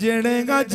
ਜਿਹੜੇ ਗੱਜ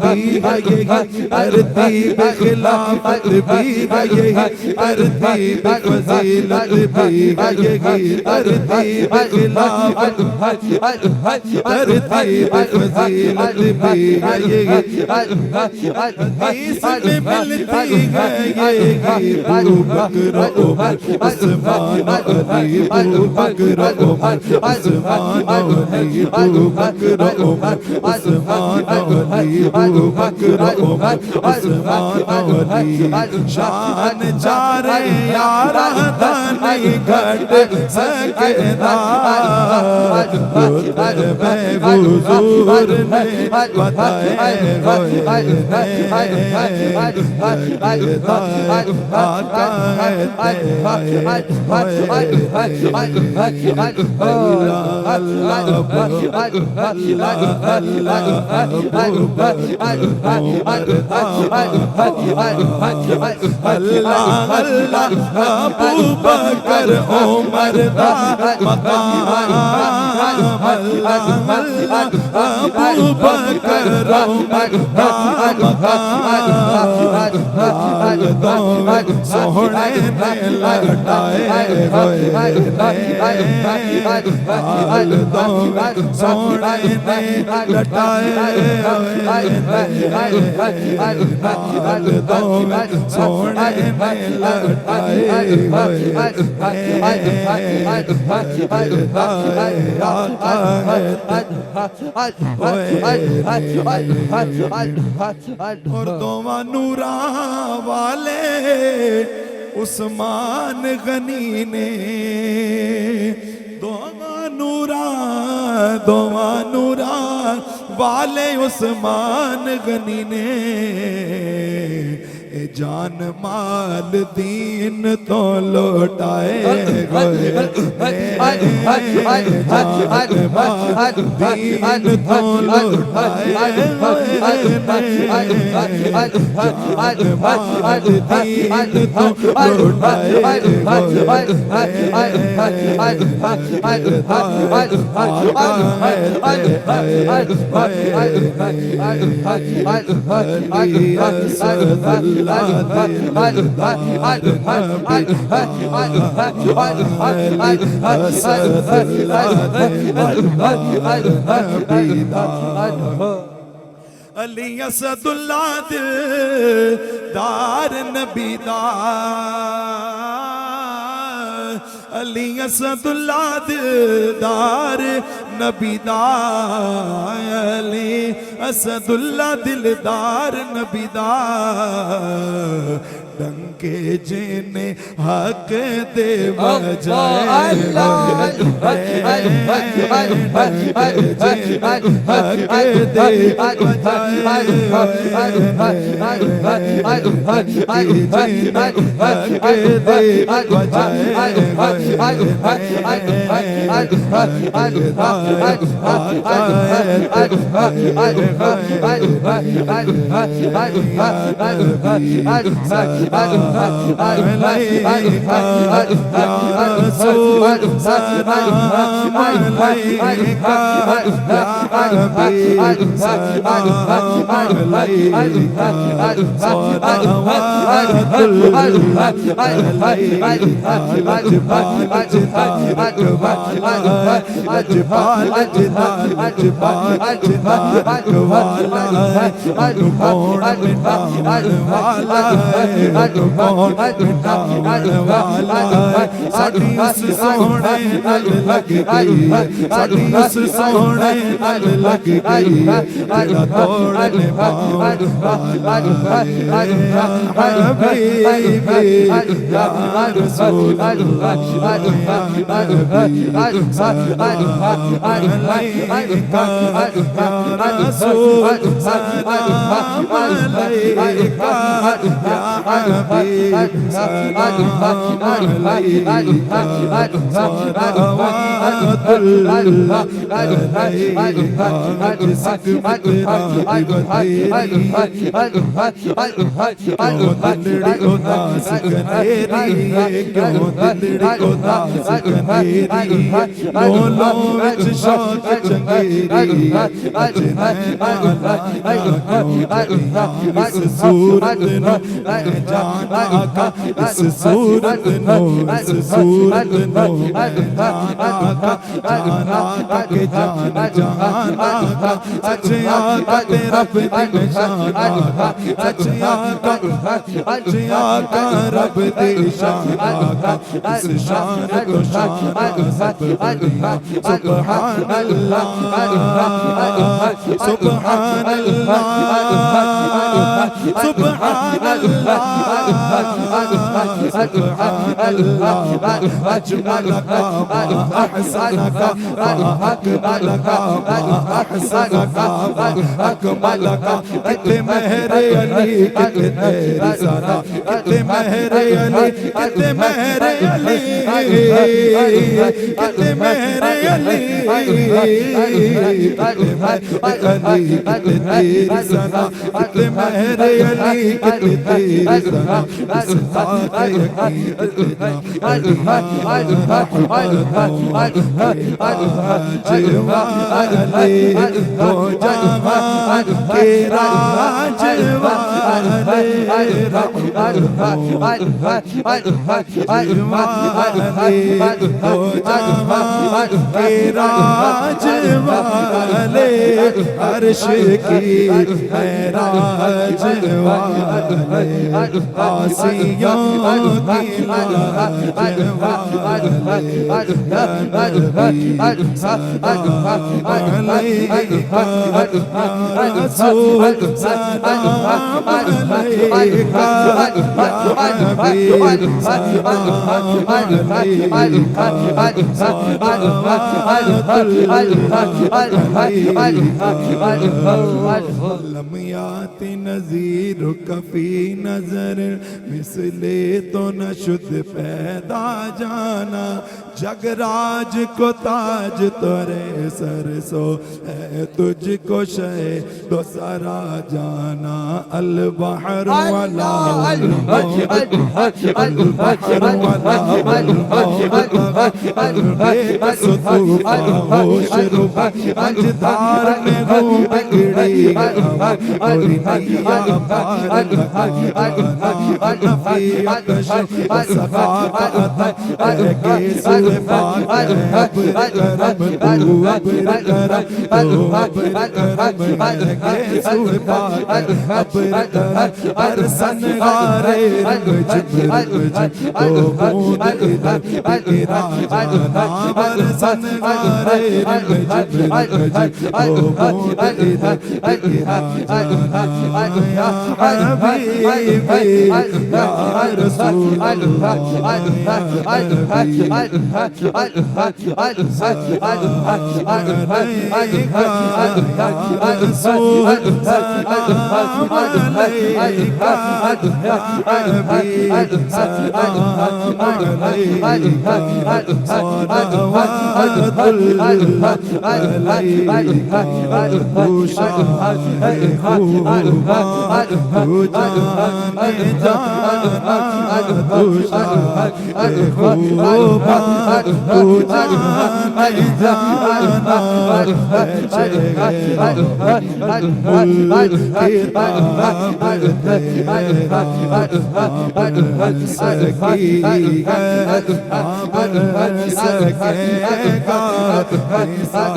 بھی ہے یہی ترتیب خلافت بھی ہے یہی ترتیب فضیلت بھی ہے یہی ترتیب خلافت ترتیب فضیلت بھی ہے یہی حدیث میں ملتی ہے یہی ابو بکر عمر عثمان علی ابو بکر عمر عثمان علی ابو بکر عمر عثمان علی ابو بکر عمر عثمان علی شان چارے یارہ نہیں گھٹ سکتا میں حضور نے بتائے ہوئے آقا ہے اللہ اللہ ابو بکر عمر دا مقام اللہ اللہ ابو بکر عمر دا مقام سونے نے لٹائے ہوئے سونے نے لٹائے سونے میں لٹائے اور دونوں نورا والے عثمان غنی نے دونوں نورا والے عثمان غنی نے جان مال دین تو لوٹائے ہوئے جان مال دین تو لوٹائے جان مال دین تو لوٹائے علی اسد اللہ دلدار نبی دار علی اسد اللہ دلدار نبی دار علی اسد اللہ دلدار نبی دار ڈنکے جن حق دے بجائے علیکہ یا رسول سلام علیکہ یا حبیب سلام علیکہ صلوات اللہ علیکہ لجپال جدارک والا لجپال جدارک والا کون مٹانے والا کون مٹانے والا ساڈی اس سونے نال لگ گئی ساڈی اس سونے نال لگ گئی جڑا توڑنے پاؤں والا حبیبی یا رسول اللہ یا نبی سلام علیکہ یا رسول سلام علیکہ یا حبيب سلام عليك صلوات الله عليك جسد مترائب تیری کیوں دلڑی اداس کنیری کیوں دلڑی اداس کنیری لولوں وچ شوق چنگیری اجنینا لایا کیوں دریاں اس صورت نو میں جانا کا اس صورت نو اس صورت نو میں جانا کا کہ جانا کا سچے آقا تیرا رب دی شان آقا سچے آقا رب دی شان آقا اس شان کو شان سب بڑھیا سبحان اللہ سبحان اللہ سبحان اللہ سبحان اللہ اجمل کا احسن کا اکمل کا احسن کا اکمل کا کتنے مہر علی کتنے تیری ذرا کتنے مہر علی کتنے مہر علی کتنے مہر علی کتنے مہر علی کتنے تیری ذرا کتنے مہر علی کتنے تیری ذرا اس ذات یقین اتنا علی ہو جوان کے راج والے رحمان ہو جوان کے راج والے عرش کی معراج والے آسیوں کی لاج والے نبی سلام علیکہ یا رسول سلام علیکہ یا حبیب سلام علیکہ صلوات اللہ لم یاتی نظیرک فی نظر مثلے تو نہ شد پیدا جانا جگ راج کو تاج تورے سر سو ہے تجھ کو شے تو سرا جانا البحر والا البحر والا ستوفا ہوش روبا مجدار میں ہوں بگڑی اور نیا پار لگانا نفی اتش سخا کا عطا ہے کہ سوے پاک ہے ابر کرم تو ابر کرم تو ابر کرم ہے کہ سوے پاک ہے ابر کرم برسن غارے رنگ جب تو بود ادھر بگرا جانا برسن غارے رنگ جب تو بود ادھر بگرا جانا یا حبیبی یا رسول اللہ یا حبیب سلام علیکہ یا رسول سلام علیکہ یا حبیب سلام علیکہ صلوات اللہ علیکہ تو شاہ خوباں تو جان جانا تو شاہ خوباں تو جان جانا ملک بن سکی ہے بن سکے گا نثار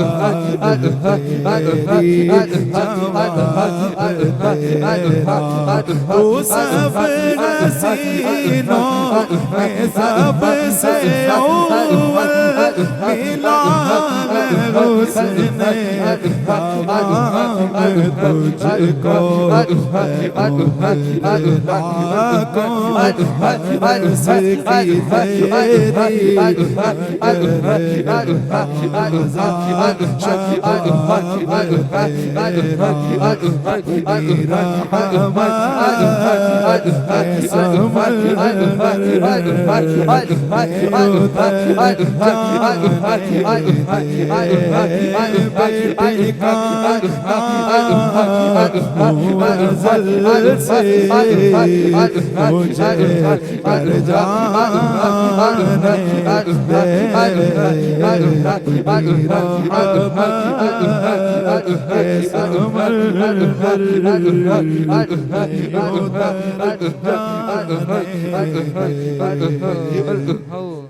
تیری جمال تیرا تو سب حسینوں میں سب سے ملا حسن عوام تجھ کو حرس کی تیری ہو